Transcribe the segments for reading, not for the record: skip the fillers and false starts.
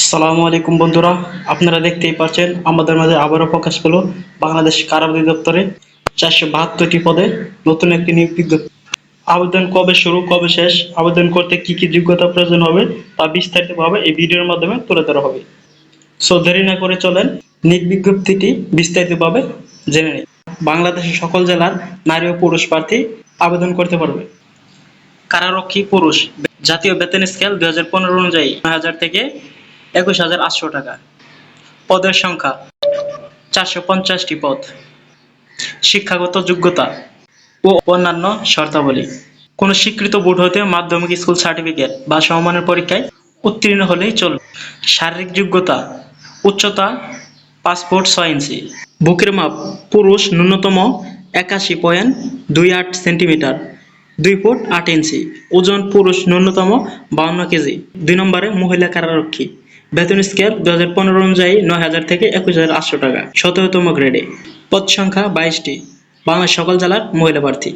আসসালামু আলাইকুম বন্ধুরা, আপনারা দেখতেই পাচ্ছেন আমাদের মাঝে আবারও প্রকাশ পেল বাংলাদেশ কারা অধিদপ্তরে 472টি পদে নতুন একটি নিয়োগ বিজ্ঞপ্তি। আবেদন কবে শুরু, কবে শেষ, আবেদন করতে কি কি যোগ্যতা প্রয়োজন হবে তা বিস্তারিতভাবে এই ভিডিওর মাধ্যমে তুলে ধরা হবে। সো দেরি না করে চলেন নিয়োগ বিজ্ঞপ্তিটি বিস্তারিতভাবে জেনে নিই। বাংলাদেশের সকল জেলার নারী ও পুরুষ প্রার্থী আবেদন করতে পারবে। কারারক্ষী পুরুষ, জাতীয় বেতন স্কেল 2015 অনুযায়ী 9,000 থেকে 21,800 টাকা। পদের সংখ্যা 450টি পদ। শিক্ষাগত যোগ্যতা ও অন্যান্য শর্তাবলী। কোন স্বীকৃত বোর্ড হতে মাধ্যমিক স্কুল সার্টিফিকেট বা সমমানের পরীক্ষায় উত্তীর্ণ হলেই চলবে। শারীরিক যোগ্যতা, উচ্চতা 5 ফুট 6 ইঞ্চি। বুকের মাপ, পুরুষ ন্যূনতম 81.28 সেন্টিমিটার 2 ফুট 8 ইঞ্চি। ওজন পুরুষ ন্যূনতম 52 কেজি। 2 নম্বরে মহিলা কারারক্ষী, বেতন স্কেল 2015 অনুযায়ী 9,000 থেকে 21,800 টাকা 17তম গ্রেডে। পদ সংখ্যা 22টি। বাংলাদেশ সকল জেলার মহিলা প্রার্থী।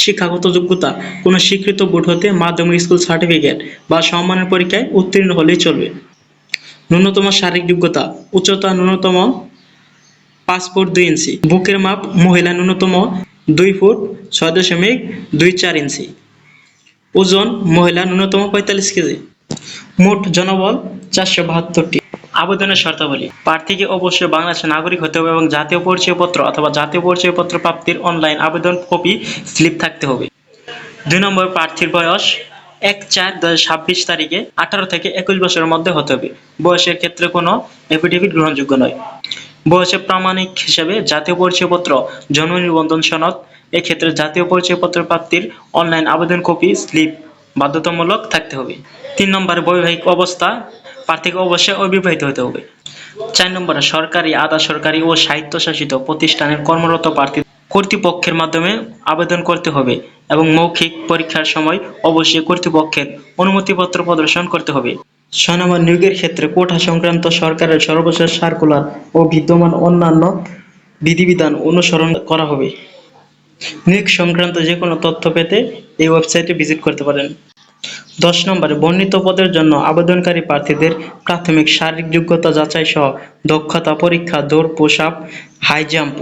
শিক্ষাগত যোগ্যতা, কোন স্বীকৃত বোর্ড হতে মাধ্যমিক স্কুল সার্টিফিকেট বা সমমানের পরীক্ষায় উত্তীর্ণ হলেই চলবে। ন্যূনতম শারীরিক যোগ্যতা, উচ্চতা ন্যূনতম 5 ফুট 2 ইঞ্চি। বুকের মাপ মহিলা ন্যূনতম 2 ফুট 6.24 ইঞ্চি। ওজন মহিলা ন্যূনতম 45 কেজি। মোট জনবল 472টি। আবেদনের শর্তাবলী, প্রার্থীকে অবশ্যই বাংলাদেশের নাগরিক হতে হবে এবং জাতীয় পরিচয়পত্র অথবা জাতীয় পরিচয়পত্র প্রাপ্তির অনলাইন আবেদন কপি স্লিপ থাকতে হবে। 2 নম্বর, প্রার্থীর বয়স 1/4/2026 তারিখে 18 থেকে 21 বছরের মধ্যে হতে হবে। বয়সের ক্ষেত্রে কোনো এফিডেভিট গ্রহণযোগ্য নয়। বয়সের প্রামাণিক হিসেবে জাতীয় পরিচয়পত্র, জন্ম নিবন্ধন সনদ, এক্ষেত্রে জাতীয় পরিচয়পত্র প্রাপ্তির অনলাইন আবেদন কপি স্লিপ বাধ্যতামূলক থাকতে হবে। 3 নম্বরে বৈবাহিক অবস্থা, প্রার্থীকে অবশ্যই অবিবাহিত হতে হবে। 4 নম্বরে সরকারি, আধা সরকারি ও স্বায়ত্তশাসিত প্রতিষ্ঠানের কর্মরত প্রার্থী কর্তৃপক্ষের মাধ্যমে আবেদন করতে হবে এবং মৌখিক পরীক্ষার সময় অবশ্যই কর্তৃপক্ষের অনুমতিপত্র প্রদর্শন করতে হবে। 6 নম্বর, নিয়োগের ক্ষেত্রে কোটা সংক্রান্ত সরকারের সর্বশেষ সার্কুলার ও বিদ্যমান অন্যান্য বিধিবিধান অনুসরণ করা হবে। নিয়োগ সংক্রান্ত যে কোনো তথ্য পেতে এই ওয়েবসাইটে ভিজিট করতে পারেন। 10 নম্বরে, বর্ণিত পদের জন্য আবেদনকারী প্রার্থীদের প্রাথমিক শারীরিক যোগ্যতা যাচাই সহ দক্ষতা পরীক্ষা, দৌড়, push up, high jump,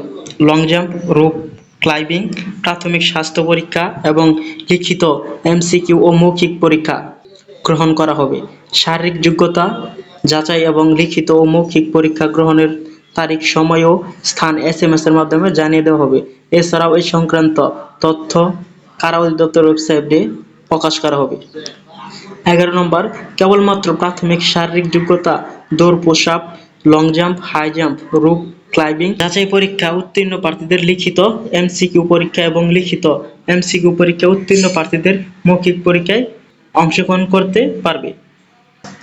long jump, rope climbing, প্রাথমিক স্বাস্থ্য পরীক্ষা এবং লিখিত এমসিকিউ ও মৌখিক পরীক্ষা গ্রহণ করা হবে। শারীরিক যোগ্যতা যাচাই এবং লিখিত ও মৌখিক পরীক্ষা গ্রহণের তারিখ, সময় ও স্থান SMS এর মাধ্যমে জানিয়ে দেওয়া হবে। এছাড়াও এই সংক্রান্ত তথ্য কারা অধিদপ্তর ওয়েবসাইটে প্রকাশ করা হবে। 11 নম্বর, কেবলমাত্র প্রাথমিক শারীরিক যোগ্যতা, দৌড়, push up, long jump, high jump, rope climbing যাচাই পরীক্ষা উত্তীর্ণ প্রার্থীদের লিখিত MCQ পরীক্ষা এবং লিখিত MCQ পরীক্ষা উত্তীর্ণ প্রার্থীদের মৌখিক পরীক্ষায় অংশগ্রহণ করতে পারবে।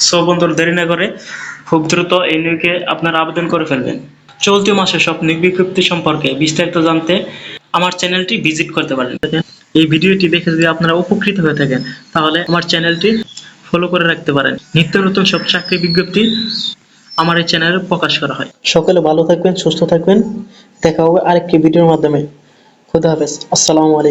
সো বন্ধুরা, দেরি না করে খুব দ্রুত এই নিয়োগে আপনারা আবেদন করে ফেলবেন। চলতি মাসে সব নিয়োগ বিজ্ঞপ্তি সম্পর্কে বিস্তারিত জানতে আমার চ্যানেলটি ভিজিট করতে পারেন। এই ভিডিওটি দেখে যদি আপনারা উপকৃত হয়ে থাকেন তাহলে আমার চ্যানেলটি ফলো করে রাখতে পারেন। নিত্য নতুন সব চাকরি বিজ্ঞপ্তি আমার এই চ্যানেলে প্রকাশ করা হয়। সকলে ভালো থাকবেন, সুস্থ থাকবেন। দেখা হবে আরেকটি ভিডিওর মাধ্যমে। খুদা হাফেজ। আসসালামু আলাইকুম।